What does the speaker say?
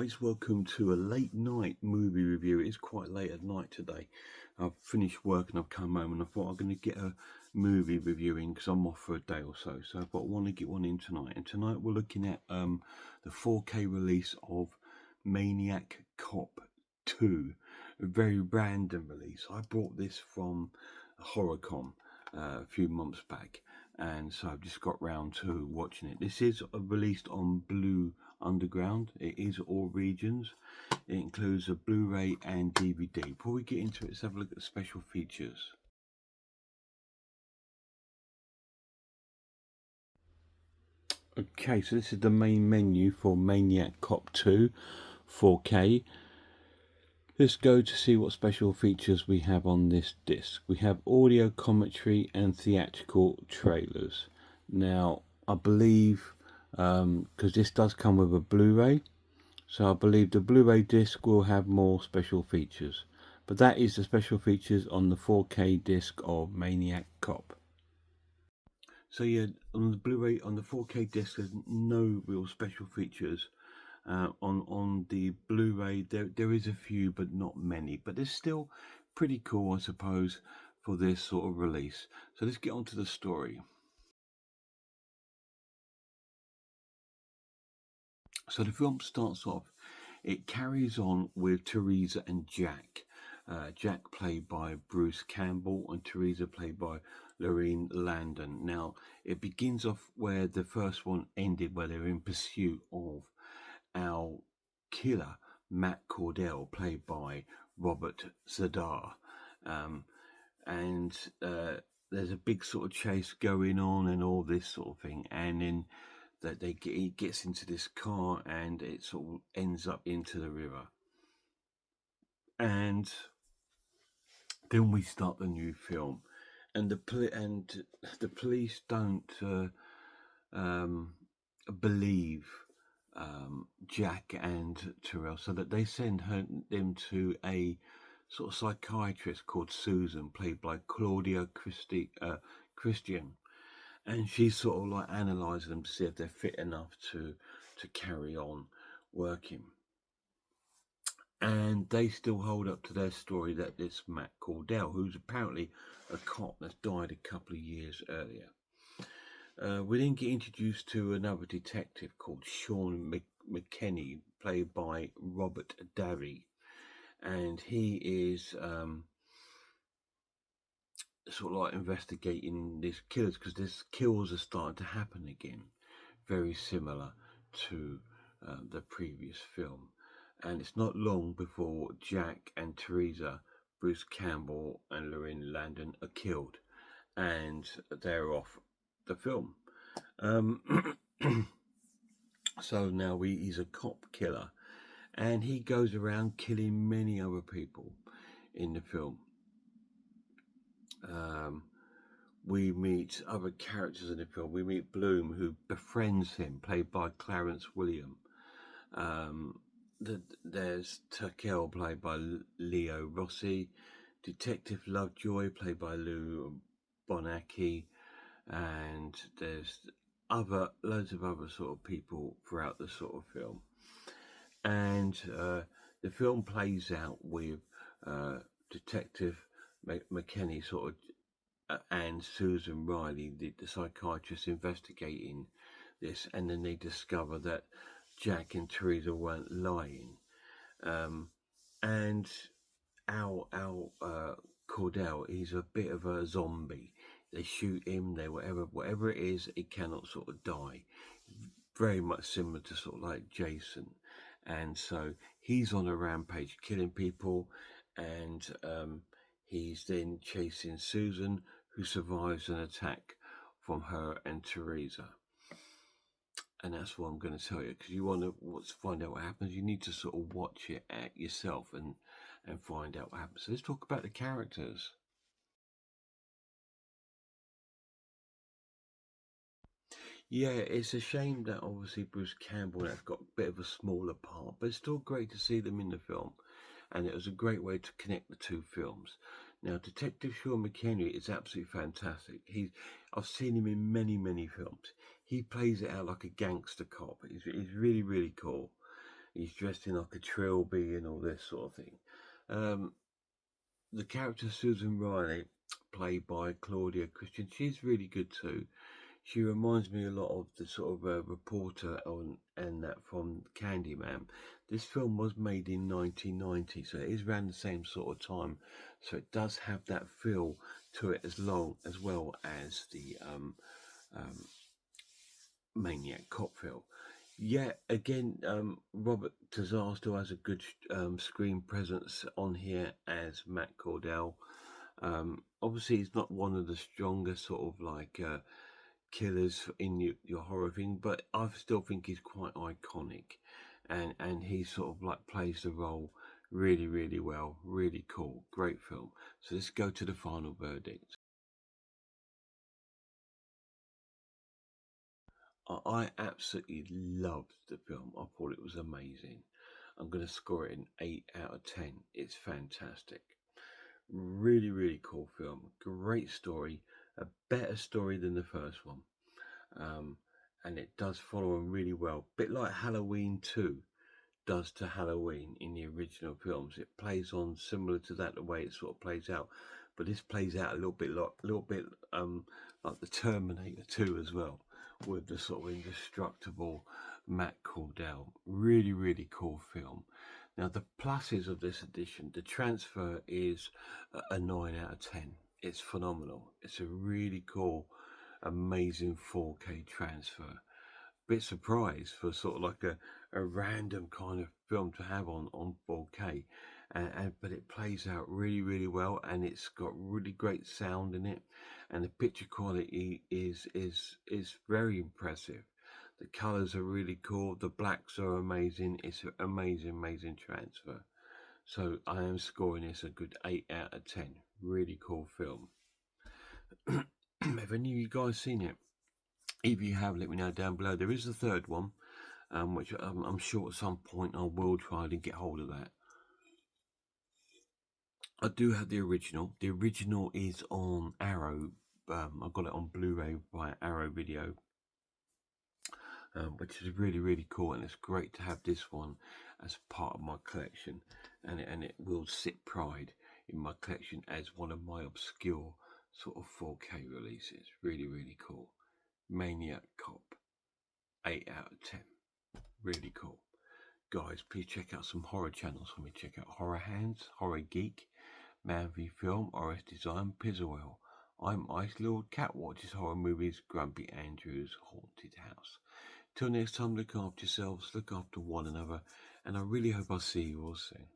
guys, welcome to a late night movie review. It's quite late at night today. I've finished work and I've come home and I thought I'm going to get a movie reviewing because I'm off for a day or so. So I thought I want to get one in tonight. And tonight we're looking at the 4K release of Maniac Cop 2. A very random release. I bought this from HorrorCon a few months back, and so I've just got round to watching it. This is released on Blue Underground. It is all regions. It includes a Blu-ray and DVD. Before we get into it, let's have a look at the special features. Okay, so this is the main menu for Maniac Cop 2 4K. Let's go to see what special features we have on this disc. We have audio commentary and theatrical trailers. Now, I believe, because this does come with a Blu-ray, so I believe the Blu-ray disc will have more special features. But that is the special features on the 4K disc of Maniac Cop. So yeah, on the Blu-ray, on the 4K disc, there's no real special features. On the Blu-ray, there is a few, but not many. But it's still pretty cool, I suppose, for this sort of release. So let's get on to the story. So the film starts off. It carries on with Teresa and Jack. Jack played by Bruce Campbell and Teresa played by Lorraine Landon. Now, it begins off where the first one ended, where they're in pursuit of our killer, Matt Cordell, played by Robert Zadar. And there's a big sort of chase going on and all this sort of thing. And then he gets into this car and it sort of ends up into the river. And then we start the new film. And the police don't believe Jack and Terrell, so that they send them to a sort of psychiatrist called Susan, played by Claudia Christian, and she's sort of like analysing them to see if they're fit enough to carry on working. And they still hold up to their story that this Matt Cordell, who's apparently a cop that's died a couple of years earlier. We then get introduced to another detective called Sean McKenney, played by Robert Darry, and he is sort of like investigating these killers, because these kills are starting to happen again, very similar to the previous film. And it's not long before Jack and Teresa, Bruce Campbell and Lorraine Landon are killed, and they're off the film. So now he's a cop killer, and he goes around killing many other people in the film. We meet other characters in the film. We meet Bloom, who befriends him, played by Clarence William. There's Turkel, played by Leo Rossi. Detective Lovejoy, played by Lou Bonacci. And there's loads of other sort of people throughout the sort of film. And the film plays out with Detective McKenney sort of and Susan Riley, the psychiatrist, investigating this, and then they discover that Jack and Teresa weren't lying. And our Cordell, he's a bit of a zombie. They shoot him, whatever it is, he cannot sort of die. Very much similar to sort of like Jason. And so he's on a rampage, killing people, and he's then chasing Susan, who survives an attack from her and Teresa. And that's what I'm going to tell you, because you want to find out what happens. You need to sort of watch it yourself and find out what happens. So let's talk about the characters. Yeah, it's a shame that obviously Bruce Campbell has got a bit of a smaller part, but it's still great to see them in the film, and it was a great way to connect the two films. Now, Detective Sean McKenney is absolutely fantastic. I've seen him in many films. He plays it out like a gangster cop. He's really, really cool. He's dressed in like a trilby and all this sort of thing. The character Susan Riley, played by Claudia Christian, she's really good too. She reminds me a lot of the sort of reporter on and that from Candyman. This film was made in 1990, so it is around the same sort of time. So it does have that feel to it as well as the Maniac Cop film. Yeah, again, Robert Disaster has a good screen presence on here as Matt Cordell. Obviously, he's not one of the strongest sort of like killers in your horror thing, but I still think he's quite iconic, and he sort of like plays the role really, really well. Really cool, great film. So let's go to the final verdict. I absolutely loved the film. I thought it was amazing. I'm going to score it an 8 out of 10. It's fantastic. Really, really cool film. Great story. A better story than the first one. Um, and it does follow on really well. Bit like Halloween 2 does to Halloween in the original films. It plays on similar to that, the way it sort of plays out. But this plays out a little bit like the Terminator 2 as well, with the sort of indestructible Matt Cordell. Really, really cool film. Now the pluses of this edition, the transfer is a 9 out of 10. It's phenomenal. It's a really cool, amazing 4K transfer. Bit surprised for sort of like a random kind of film to have on 4K, and but it plays out really, really well, and it's got really great sound in it, and the picture quality is very impressive. The colors are really cool. The blacks are amazing. It's an amazing transfer. So I am scoring this a good 8 out of 10. Really cool film. Have any of you guys seen it? If you have, let me know down below. There is a third one, which I'm sure at some point I will try to get hold of that. I do have the original. The original is on Arrow. I got it on Blu-ray by Arrow Video, which is really, really cool, and it's great to have this one as part of my collection, and it will sit pride in my collection as one of my obscure sort of 4K releases. Really, really cool. Maniac Cop, 8 out of 10. Really cool. Guys, please check out some horror channels for me. Check out Horror Hands, Horror Geek, Man v Film, RS Design, Pizzawell. I'm Ice Lord, Cat watches horror movies, Grumpy Andrew's Haunted House. Till next time, look after yourselves, look after one another, and I really hope I'll see you all soon.